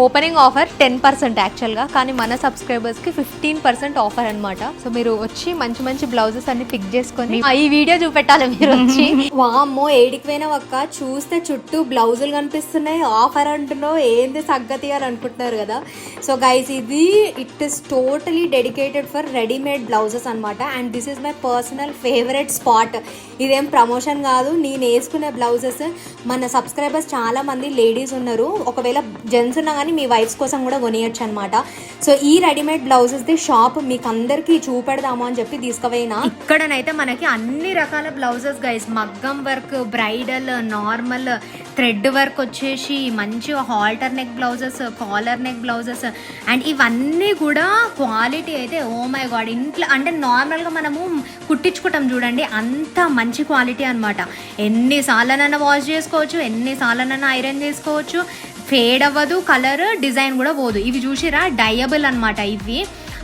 Opening offer 10% యాక్చువల్గా, కానీ మన సబ్స్క్రైబర్స్కి 15% ఆఫర్ అనమాట. సో మీరు వచ్చి మంచి మంచి బ్లౌజెస్ అన్ని పిక్ చేసుకొని ఈ వీడియో చూపెట్టాలి మీరు వచ్చి. వామ్మో ఏడికి పోయినా ఒక్క చూస్తే చుట్టూ బ్లౌజులు కనిపిస్తున్నాయి, ఆఫర్ అంటున్నావు ఏంది సంగతి అని అనుకుంటున్నారు కదా. సో గైస్ ఇది it is totally dedicated for readymade blouses అనమాట. And this is my personal favourite spot. ఇదేం ప్రమోషన్ కాదు, నేను వేసుకునే బ్లౌజెస్ మన సబ్స్క్రైబర్స్ చాలా మంది లేడీస్ ఉన్నారు, ఒకవేళ జెంట్స్ ఉన్నా కానీ మీ వైఫ్స్ కోసం కూడా కొనియచ్చు అనమాట. సో ఈ రెడీమేడ్ బ్లౌజెస్ ది షాప్ మీకు అందరికి చూపెడదాము అని చెప్పి తీసుకుపోయినా. ఇక్కడనైతే మనకి అన్ని రకాల బ్లౌజెస్ గైస్, మగ్గం work, bridal, normal, thread work వచ్చేసి మంచి halter neck blouses, collar neck blouses, and ఇవన్నీ కూడా క్వాలిటీ అయితే ఓ మై గాడ్. ఇంట్లో అంటే నార్మల్గా మనము కుట్టించుకుంటాం చూడండి, అంత మంచి క్వాలిటీ అనమాట. ఎన్నిసార్లనైనా వాష్ చేసుకోవచ్చు, ఎన్నిసార్లనైనా ఐరన్ చేసుకోవచ్చు, ఫేడ్ అవ్వదు, కలర్ డిజైన్ కూడా పోదు. ఇవి చూసిరా డయబుల్ అనమాట. ఇవి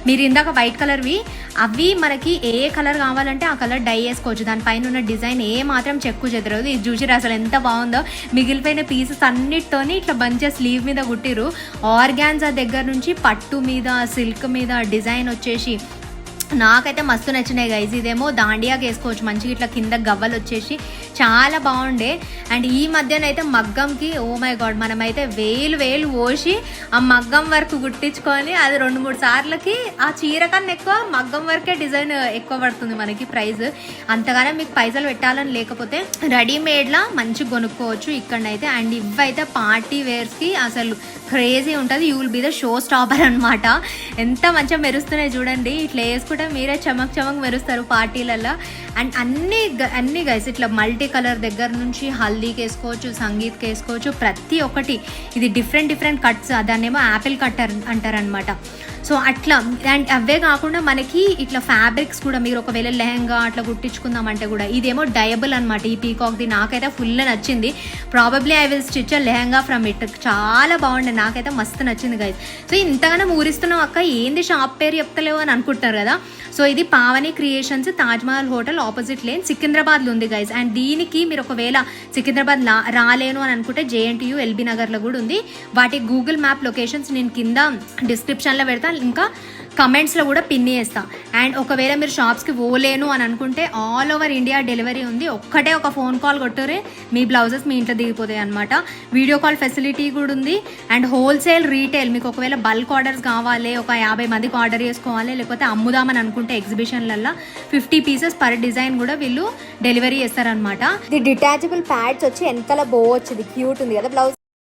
మీరు ఇందాక వైట్ కలర్వి, అవి మనకి ఏ కలర్ కావాలంటే ఆ కలర్ డై వేసుకోవచ్చు, దానిపైన ఉన్న డిజైన్ ఏ మాత్రం చెక్కు చెదరదు. ఇది చూసిరా అసలు ఎంత బాగుందో. మిగిలిపోయిన పీసెస్ అన్నిటితోని ఇట్లా మంచిగా స్లీవ్ మీద కుట్టిరు. ఆర్గాన్జా దగ్గర నుంచి పట్టు మీద, సిల్క్ మీద డిజైన్ వచ్చేసి నాకైతే మస్తు నచ్చినాయి గైజ్. ఇదేమో దాండియాకి వేసుకోవచ్చు మంచిగా, ఇట్లా కింద గవ్వలు వచ్చేసి చాలా బాగుండే. అండ్ ఈ మధ్యనైతే మగ్గంకి ఓ మై గాడ్ మనమైతే వేలు పోసి ఆ మగ్గం వర్క్ కుట్టించుకొని అది 2-3 సార్లకి ఆ చీర కన్నా ఎక్కువ మగ్గం వర్కే డిజైన్ ఎక్కువ పడుతుంది మనకి ప్రైస్. అంతగానే మీకు పైసలు పెట్టాలని లేకపోతే రెడీమేడ్లా మంచిగా కొనుక్కోవచ్చు ఇక్కడనైతే. అండ్ ఇవైతే పార్టీ వేర్స్కి అసలు క్రేజీ ఉంటుంది. You will be the show stopper అనమాట. ఎంత మంచిగా మెరుస్తున్నాయి చూడండి, ఇట్లా వేసుకుంటే మీరే చమక్ మెరుస్తారు పార్టీలలో. అండ్ అన్ని గైస్ ఇట్లా మల్టీ కలర్ దగ్గర నుంచి హల్దీకి వేసుకోవచ్చు, సంగీత్కి వేసుకోవచ్చు, ప్రతి ఒక్కటి. ఇది డిఫరెంట్ కట్స్, దాన్నేమో యాపిల్ కట్ అంటారనమాట. సో అట్లా. అండ్ అవే కాకుండా మనకి ఇట్లా ఫ్యాబ్రిక్స్ కూడా మీరు ఒకవేళ లెహంగా అట్లా కుట్టించుకుందామంటే కూడా ఇదేమో డయబుల్ అనమాట. ఈ పీకాక్ది నాకైతే ఫుల్ నచ్చింది. Probably I will stitch a lehenga from it. చాలా బాగుండే, నాకైతే మస్తు నచ్చింది గైస్. సో ఇంతగానో ఊరిస్తున్నావు అక్క, ఏంది షాప్ పేరు చెప్తలేవు అని అనుకుంటారు కదా. సో ఇది Pavani creations, Taj Mahal hotel opposite lane, సికింద్రాబాద్లో ఉంది గైస్. అండ్ దీనికి మీరు ఒకవేళ సికింద్రాబాద్ రాలేను అని అనుకుంటే JNTU LB నగర్లో కూడా ఉంది. వాటి గూగుల్ మ్యాప్ లొకేషన్స్ నేను కింద డిస్క్రిప్షన్లో పెడతా, ఇంకా కమెంట్స్లో కూడా పిన్ చేస్తా. అండ్ ఒకవేళ మీరు షాప్స్కి పోలేను అని అనుకుంటే ఆల్ ఓవర్ ఇండియా డెలివరీ ఉంది. ఒక్కటే ఒక ఫోన్ కాల్ కొట్టురే మీ బ్లౌజెస్ మీ ఇంట్లో దిగిపోతాయి అనమాట. వీడియో కాల్ ఫెసిలిటీ కూడా ఉంది. అండ్ హోల్సేల్, రీటైల్ మీకు ఒకవేళ బల్క్ ఆర్డర్స్ కావాలి, ఒక 50 మందికి ఆర్డర్ చేసుకోవాలి, లేకపోతే అమ్ముదామని అనుకుంటే ఎగ్జిబిషన్లలో 50 పీసెస్ పర్ డిజైన్ కూడా వీళ్ళు డెలివరీ చేస్తారనమాట. ఇది డిటాచబుల్ ప్యాడ్స్ వచ్చి వెనకాల బో వచ్చింది, క్యూట్ ఉంది కదా బ్లౌజ్.